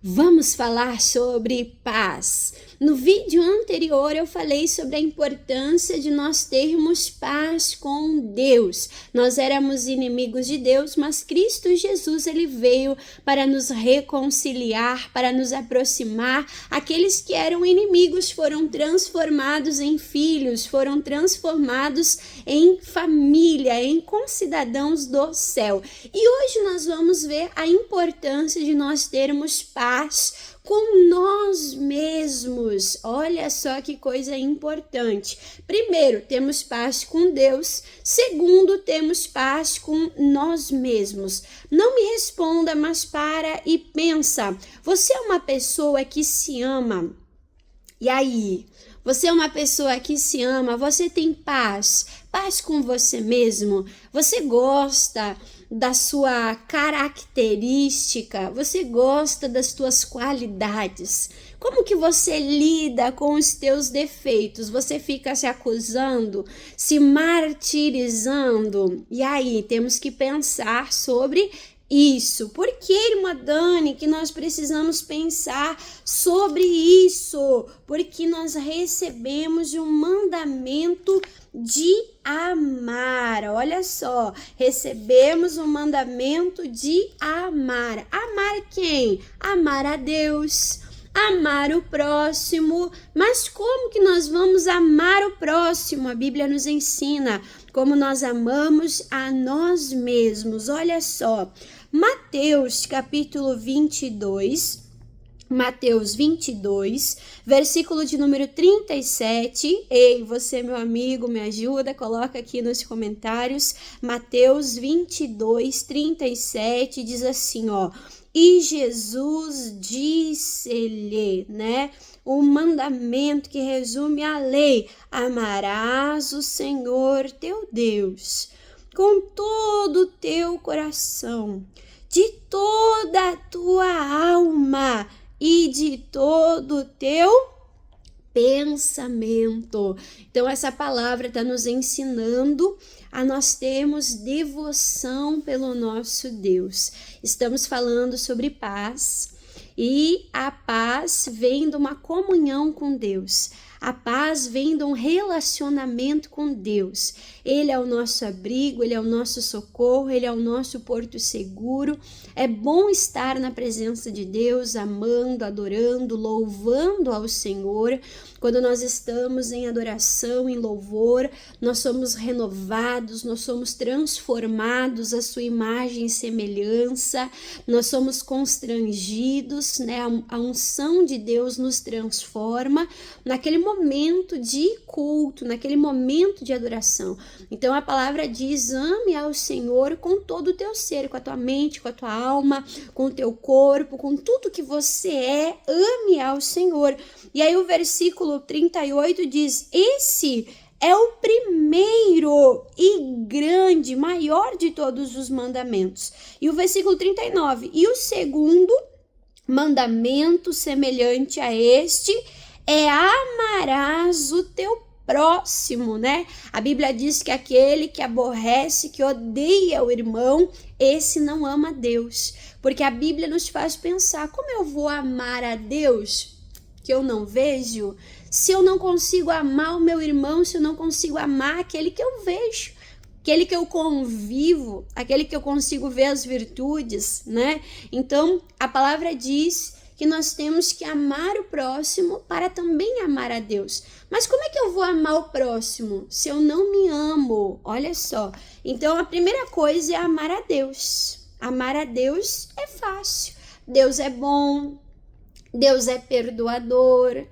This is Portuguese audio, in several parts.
Vamos falar sobre paz. No vídeo anterior eu falei sobre a importância de nós termos paz com Deus. Nós éramos inimigos de Deus, mas Cristo Jesus ele veio para nos reconciliar, para nos aproximar. Aqueles que eram inimigos foram transformados em filhos, foram transformados em família, em concidadãos do céu. E hoje nós vamos ver a importância de nós termos paz com nós mesmos. Olha só que coisa importante. Primeiro, temos paz com Deus. Segundo, temos paz com nós mesmos. Não me responda, mas para e pensa. Você é uma pessoa que se ama? E aí? Você é uma pessoa que se ama? Você tem paz? Paz com você mesmo? Você gosta da sua característica? Você gosta das suas qualidades? Como que você lida com os teus defeitos? Você fica se acusando, se martirizando? E aí, temos que pensar sobre isso. Por que, irmã Dani, que nós precisamos pensar sobre isso? Porque nós recebemos um mandamento de amar. Olha só, recebemos um mandamento de amar. Amar quem? Amar a Deus, amar o próximo. Mas como que nós vamos amar o próximo? A Bíblia nos ensina como nós amamos a nós mesmos. Olha só, Mateus capítulo 22, versículo de número 37. Ei, você, meu amigo, me ajuda, coloca aqui nos comentários. Mateus 22, 37 diz assim, ó: e Jesus disse-lhe, né? Um mandamento que resume a lei: amarás o Senhor teu Deus com todo o teu coração, de toda a tua alma e de todo o teu pensamento. Então essa palavra está nos ensinando a nós termos devoção pelo nosso Deus. Estamos falando sobre paz, e a paz vem de uma comunhão com Deus. A paz vem de um relacionamento com Deus. Ele é o nosso abrigo, Ele é o nosso socorro, Ele é o nosso porto seguro. É bom estar na presença de Deus, amando, adorando, louvando ao Senhor. Quando nós estamos em adoração, em louvor, nós somos renovados, nós somos transformados à sua imagem e semelhança, nós somos constrangidos, né? A unção de Deus nos transforma naquele momento de culto, naquele momento de adoração. Então a palavra diz: ame ao Senhor com todo o teu ser, com a tua mente, com a tua alma, com o teu corpo, com tudo que você é, ame ao Senhor. E aí o versículo 38 diz: esse é o primeiro e grande, maior de todos os mandamentos. E o versículo 39, e o segundo mandamento semelhante a este é: amarás o teu próximo, né? A Bíblia diz que aquele que aborrece, que odeia o irmão, esse não ama a Deus. Porque a Bíblia nos faz pensar: como eu vou amar a Deus que eu não vejo? Se eu não consigo amar o meu irmão, se eu não consigo amar aquele que eu vejo, aquele que eu convivo, aquele que eu consigo ver as virtudes, né? Então, a palavra diz que nós temos que amar o próximo para também amar a Deus. Mas como é que eu vou amar o próximo se eu não me amo? Olha só. Então, a primeira coisa é amar a Deus. Amar a Deus é fácil. Deus é bom, Deus é perdoador,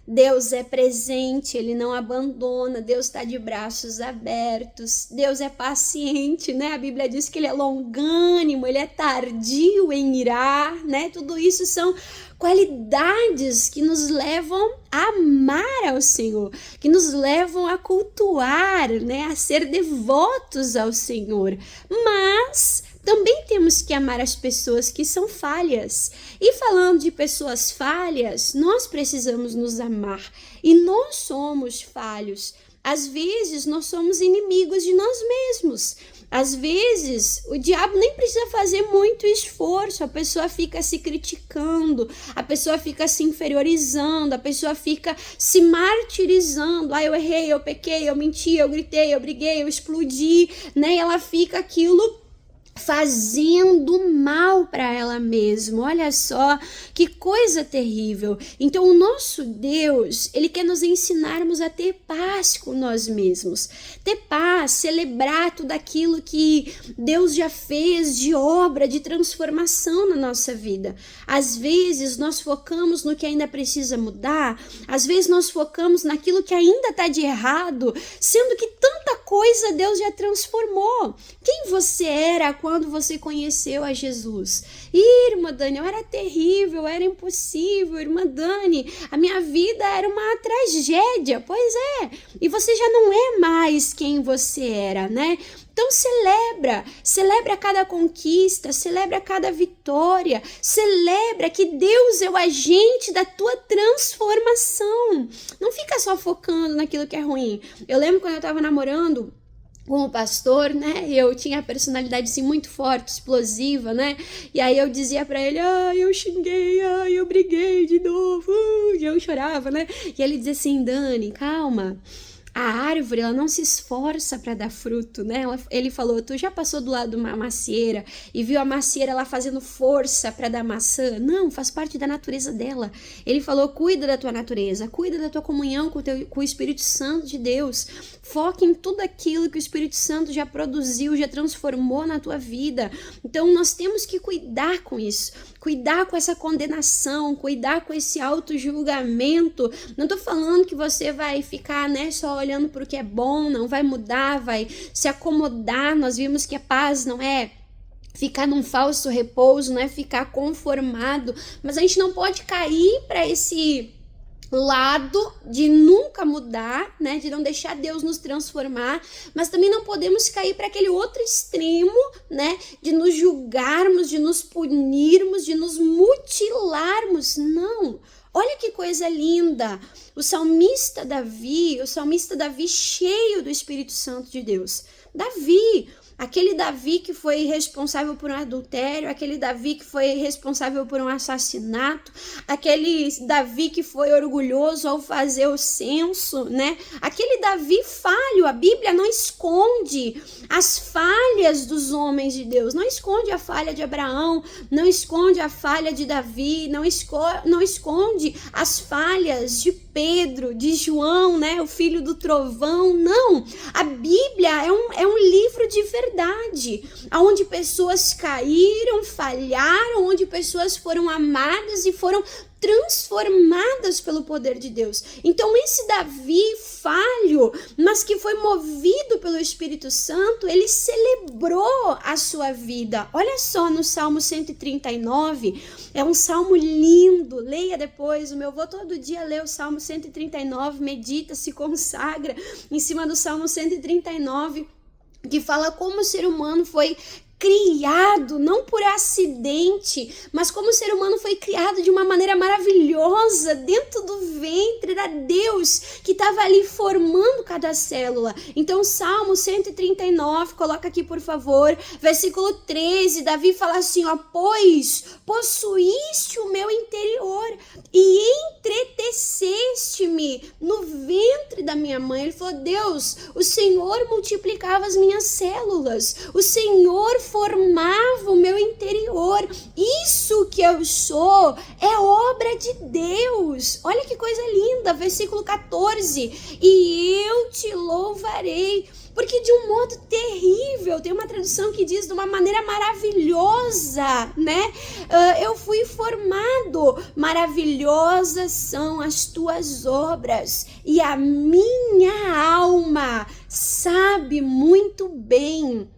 Deus é presente, Ele não abandona, Deus está de braços abertos, Deus é paciente, né? A Bíblia diz que Ele é longânimo, Ele é tardio em irar, né? Tudo isso são qualidades que nos levam a amar ao Senhor, que nos levam a cultuar, né? A ser devotos ao Senhor. Mas também temos que amar as pessoas que são falhas. E falando de pessoas falhas, nós precisamos nos amar. E nós somos falhos. Às vezes, nós somos inimigos de nós mesmos. Às vezes, o diabo nem precisa fazer muito esforço, a pessoa fica se criticando, a pessoa fica se inferiorizando, a pessoa fica se martirizando. Eu errei, eu pequei, eu menti, eu gritei, eu briguei, eu explodi, né? E ela fica aquilo fazendo mal para ela mesma. Olha só que coisa terrível. Então o nosso Deus, ele quer nos ensinarmos a ter paz com nós mesmos, ter paz, celebrar tudo aquilo que Deus já fez de obra, de transformação na nossa vida. Às vezes nós focamos no que ainda precisa mudar, às vezes nós focamos naquilo que ainda está de errado, sendo que tanta coisa Deus já transformou. Quem você era quando você conheceu a Jesus? Irmã Dani, eu era terrível, era impossível. Irmã Dani, a minha vida era uma tragédia. Pois é, e você já não é mais quem você era, né? Então celebra cada conquista, celebra cada vitória, celebra que Deus é o agente da tua transformação. Não fica só focando naquilo que é ruim. Eu lembro quando eu estava namorando com o pastor, né, eu tinha a personalidade assim muito forte, explosiva, né, e aí eu dizia pra ele, eu xinguei, eu briguei de novo, e eu chorava, né, e ele dizia assim, Dani, calma, a árvore, ela não se esforça para dar fruto, né? Ele falou, tu já passou do lado de uma macieira e viu a macieira lá fazendo força para dar maçã? Não, faz parte da natureza dela. Ele falou, cuida da tua natureza, cuida da tua comunhão com o Espírito Santo de Deus. Foca em tudo aquilo que o Espírito Santo já produziu, já transformou na tua vida. Então, nós temos que cuidar com isso. Cuidar com essa condenação, cuidar com esse auto-julgamento. Não tô falando que você vai ficar, né, só olhando para o que é bom, não vai mudar, vai se acomodar. Nós vimos que a paz não é ficar num falso repouso, não é ficar conformado, mas a gente não pode cair para esse lado de nunca mudar, né, de não deixar Deus nos transformar, mas também não podemos cair para aquele outro extremo, né, de nos julgarmos, de nos punirmos, de nos mutilarmos. Não. Olha que coisa linda. O salmista Davi cheio do Espírito Santo de Deus. Aquele Davi que foi responsável por um adultério, aquele Davi que foi responsável por um assassinato, aquele Davi que foi orgulhoso ao fazer o censo, né? Aquele Davi falho, a Bíblia não esconde as falhas dos homens de Deus, não esconde a falha de Abraão, não esconde a falha de Davi, não esconde as falhas de Pedro, de João, né? O filho do trovão, não. A Bíblia é um livro de verdade, onde pessoas caíram, falharam, onde pessoas foram amadas e foram transformadas pelo poder de Deus. Então esse Davi falho, mas que foi movido pelo Espírito Santo, ele celebrou a sua vida. Olha só no Salmo 139, é um salmo lindo, leia depois, o meu avô todo dia lê o Salmo 139, medita, se consagra em cima do Salmo 139, que fala como o ser humano foi criado, não por acidente, mas como o ser humano foi criado de uma maneira maravilhosa, dentro do ventre, era Deus que estava ali formando cada célula. Então, Salmo 139, coloca aqui por favor, versículo 13, Davi fala assim, pois possuíste o meu interior e entreteceste-me no ventre da minha mãe. Ele falou, Deus, o Senhor multiplicava as minhas células, o Senhor formava o meu interior. Isso que eu sou é obra de Deus. Olha que coisa linda, versículo 14. E eu te louvarei, porque de um modo terrível, tem uma tradução que diz de uma maneira maravilhosa, né? Eu fui formado, maravilhosas são as tuas obras, e a minha alma sabe muito bem.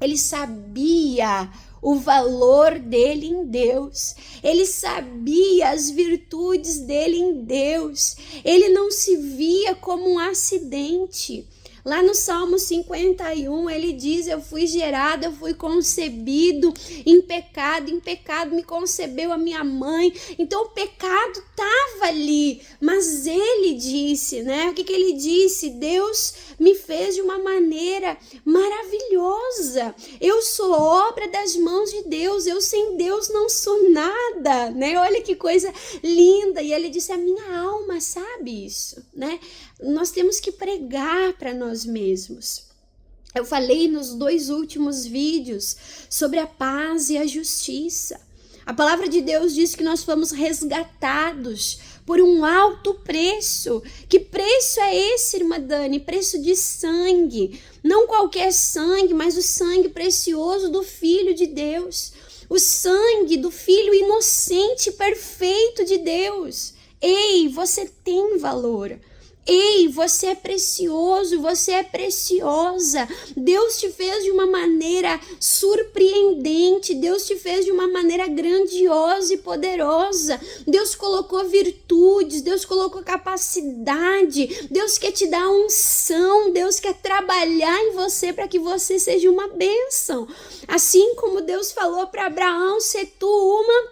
Ele sabia o valor dele em Deus, ele sabia as virtudes dele em Deus, ele não se via como um acidente. Lá no Salmo 51, ele diz: eu fui gerado, eu fui concebido em pecado me concebeu a minha mãe. Então o pecado estava ali, mas ele disse, né? O que ele disse? Deus me fez de uma maneira maravilhosa. Eu sou obra das mãos de Deus, eu sem Deus não sou nada, né? Olha que coisa linda. E ele disse: a minha alma sabe isso, né? Nós temos que pregar para nós mesmos. Eu falei nos 2 últimos vídeos sobre a paz e a justiça. A palavra de Deus diz que nós fomos resgatados por um alto preço. Que preço é esse, irmã Dani? Preço de sangue. Não qualquer sangue, mas o sangue precioso do Filho de Deus. O sangue do Filho inocente e perfeito de Deus. Ei, você tem valor. Ei, você é precioso, você é preciosa. Deus te fez de uma maneira surpreendente. Deus te fez de uma maneira grandiosa e poderosa. Deus colocou virtudes, Deus colocou capacidade. Deus quer te dar unção, Deus quer trabalhar em você para que você seja uma bênção. Assim como Deus falou para Abraão: ser tu uma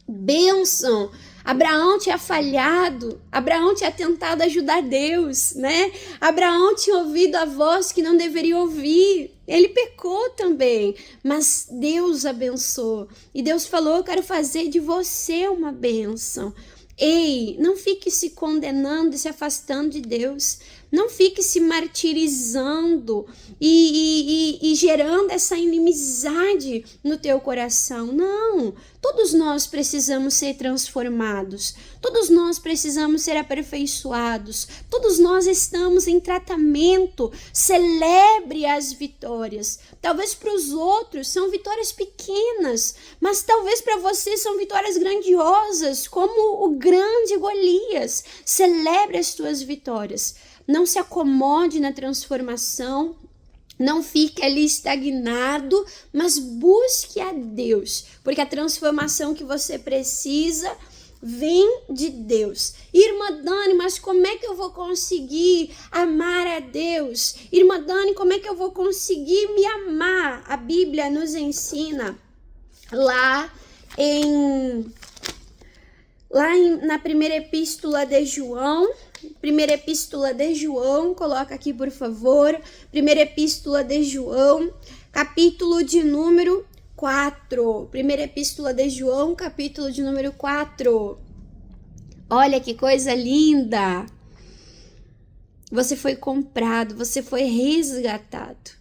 bênção. Abraão tinha falhado, Abraão tinha tentado ajudar Deus, né? Abraão tinha ouvido a voz que não deveria ouvir, ele pecou também, mas Deus abençoou. E Deus falou: eu quero fazer de você uma bênção. Ei, não fique se condenando e se afastando de Deus. Não fique se martirizando e gerando essa inimizade no teu coração. Não, todos nós precisamos ser transformados. Todos nós precisamos ser aperfeiçoados. Todos nós estamos em tratamento. Celebre as vitórias. Talvez para os outros são vitórias pequenas, mas talvez para você são vitórias grandiosas, como o grande Golias. Celebre as tuas vitórias. Não se acomode na transformação, não fique ali estagnado, mas busque a Deus, porque a transformação que você precisa vem de Deus. Irmã Dani, mas como é que eu vou conseguir amar a Deus? Irmã Dani, como é que eu vou conseguir me amar? A Bíblia nos ensina na primeira epístola de João, coloca aqui por favor, primeira epístola de João, capítulo de número 4, primeira epístola de João, capítulo de número 4, olha que coisa linda, você foi comprado, você foi resgatado.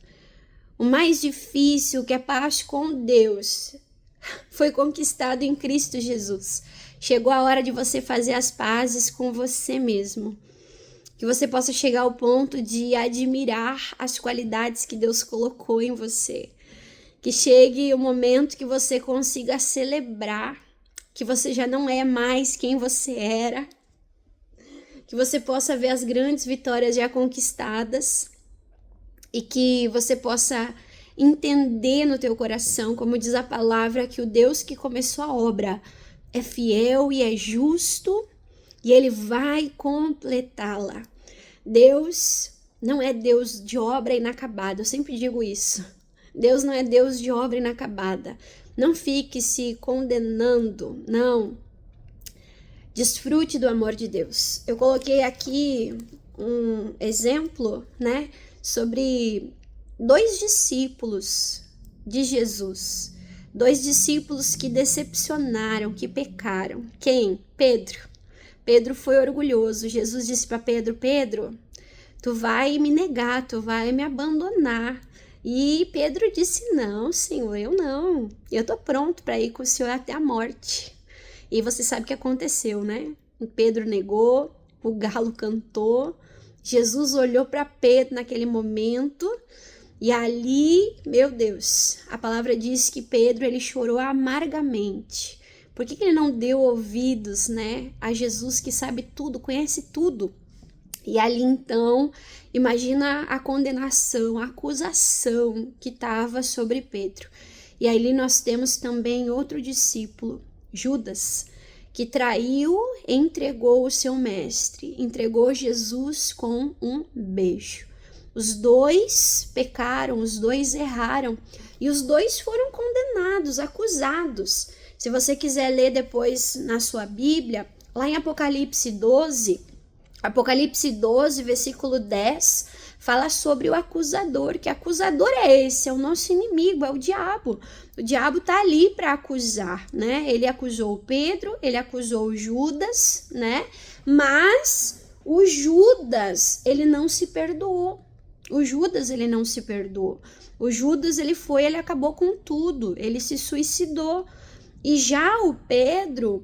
O mais difícil, que é a paz com Deus, foi conquistado em Cristo Jesus. Chegou a hora de você fazer as pazes com você mesmo. Que você possa chegar ao ponto de admirar as qualidades que Deus colocou em você. Que chegue o momento que você consiga celebrar que você já não é mais quem você era. Que você possa ver as grandes vitórias já conquistadas. E que você possa entender no teu coração, como diz a palavra, que o Deus que começou a obra é fiel e é justo, e ele vai completá-la. Deus não é Deus de obra inacabada, eu sempre digo isso. Deus não é Deus de obra inacabada. Não fique se condenando, não. Desfrute do amor de Deus. Eu coloquei aqui um exemplo, né, sobre 2 discípulos de Jesus. 2 discípulos que decepcionaram, que pecaram. Quem? Pedro. Pedro foi orgulhoso. Jesus disse para Pedro: Pedro, tu vai me negar, tu vai me abandonar. E Pedro disse: não, Senhor, eu não. Eu tô pronto para ir com o Senhor até a morte. E você sabe o que aconteceu, né? Pedro negou, o galo cantou. Jesus olhou para Pedro naquele momento. E ali, meu Deus, a palavra diz que Pedro, ele chorou amargamente. Por que ele não deu ouvidos, né, a Jesus que sabe tudo, conhece tudo? E ali então, imagina a condenação, a acusação que estava sobre Pedro. E ali nós temos também outro discípulo, Judas, que traiu, entregou o seu mestre, entregou Jesus com um beijo. Os dois pecaram, os dois erraram e os dois foram condenados, acusados. Se você quiser ler depois na sua Bíblia, lá em Apocalipse 12, versículo 10, fala sobre o acusador. Que acusador é esse? É o nosso inimigo, é o diabo. O diabo está ali para acusar, né? Ele acusou Pedro, ele acusou Judas, né? Mas o Judas, ele não se perdoou. O Judas ele acabou com tudo, ele se suicidou. E já o Pedro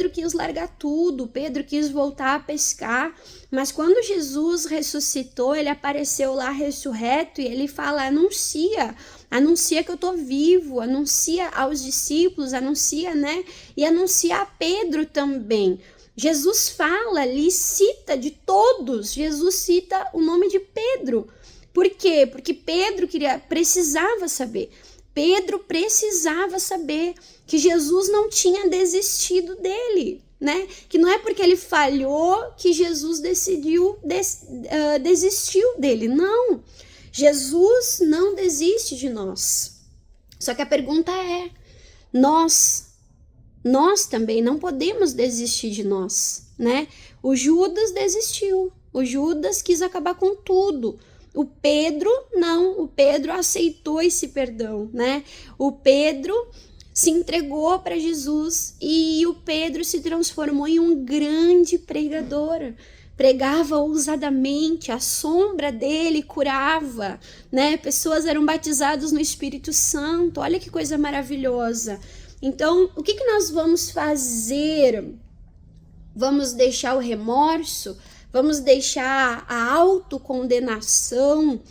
quis largar tudo, o Pedro quis voltar a pescar, mas quando Jesus ressuscitou, ele apareceu lá ressurreto e ele fala, anuncia que eu tô vivo, anuncia aos discípulos, anuncia, né? E anuncia a Pedro também. Jesus fala ali, cita de todos, Jesus cita o nome de Pedro. Por quê? Porque Pedro precisava saber que Jesus não tinha desistido dele, né? Que não é porque ele falhou que Jesus desistiu dele, não. Jesus não desiste de nós. Só que a pergunta é, nós também não podemos desistir de nós, né? O Judas desistiu, o Judas quis acabar com tudo. O Pedro não, o Pedro aceitou esse perdão, né? O Pedro se entregou para Jesus e o Pedro se transformou em um grande pregador. Pregava ousadamente, a sombra dele curava, né? Pessoas eram batizadas no Espírito Santo. Olha que coisa maravilhosa. Então, o que nós vamos fazer? Vamos deixar o remorso? Vamos deixar a autocondenação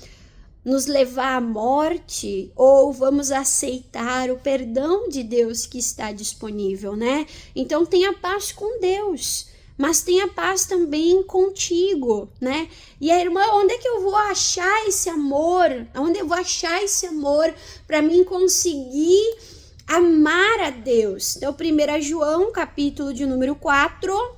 nos levar à morte? Ou vamos aceitar o perdão de Deus que está disponível, né? Então tenha paz com Deus, mas tenha paz também contigo, né? E a irmã, onde é que eu vou achar esse amor? Onde eu vou achar esse amor para mim conseguir amar a Deus? Então, 1 João, capítulo de número 4,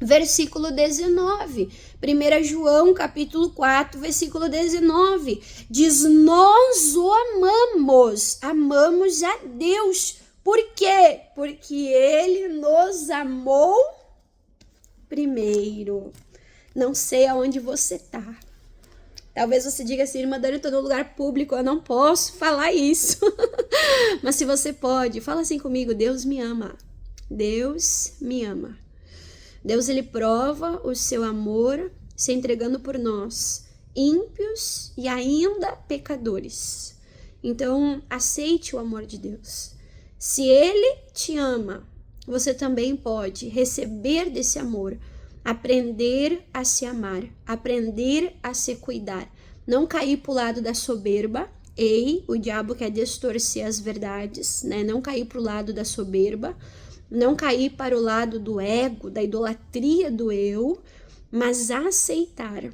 versículo 19. 1 João, capítulo 4, versículo 19. Diz, nós o amamos a Deus. Por quê? Porque Ele nos amou primeiro. Não sei aonde você tá. Talvez você diga assim, irmã Dani, eu tô no lugar público, eu não posso falar isso. Mas se você pode, fala assim comigo, Deus me ama. Deus me ama. Deus, ele prova o seu amor se entregando por nós, ímpios e ainda pecadores. Então, aceite o amor de Deus. Se ele te ama, você também pode receber desse amor, aprender a se amar, aprender a se cuidar, não cair para o lado da soberba. O diabo quer distorcer as verdades, né? Não cair para o lado da soberba, não cair para o lado do ego, da idolatria do eu, mas aceitar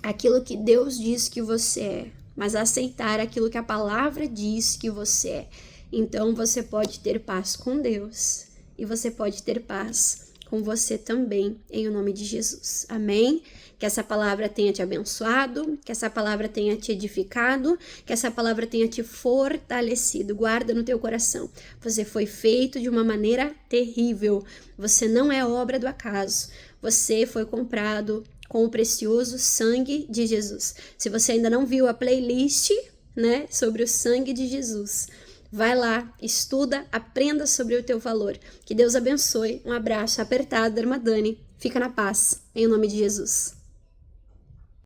aquilo que Deus diz que você é, mas aceitar aquilo que a palavra diz que você é. Então você pode ter paz com Deus e você pode ter paz com você também, em o nome de Jesus. Amém? Que essa palavra tenha te abençoado, que essa palavra tenha te edificado, que essa palavra tenha te fortalecido. Guarda no teu coração. Você foi feito de uma maneira terrível. Você não é obra do acaso. Você foi comprado com o precioso sangue de Jesus. Se você ainda não viu a playlist, né, sobre o sangue de Jesus, vai lá, estuda, aprenda sobre o teu valor. Que Deus abençoe. Um abraço apertado da irmã Dani. Fica na paz, em nome de Jesus.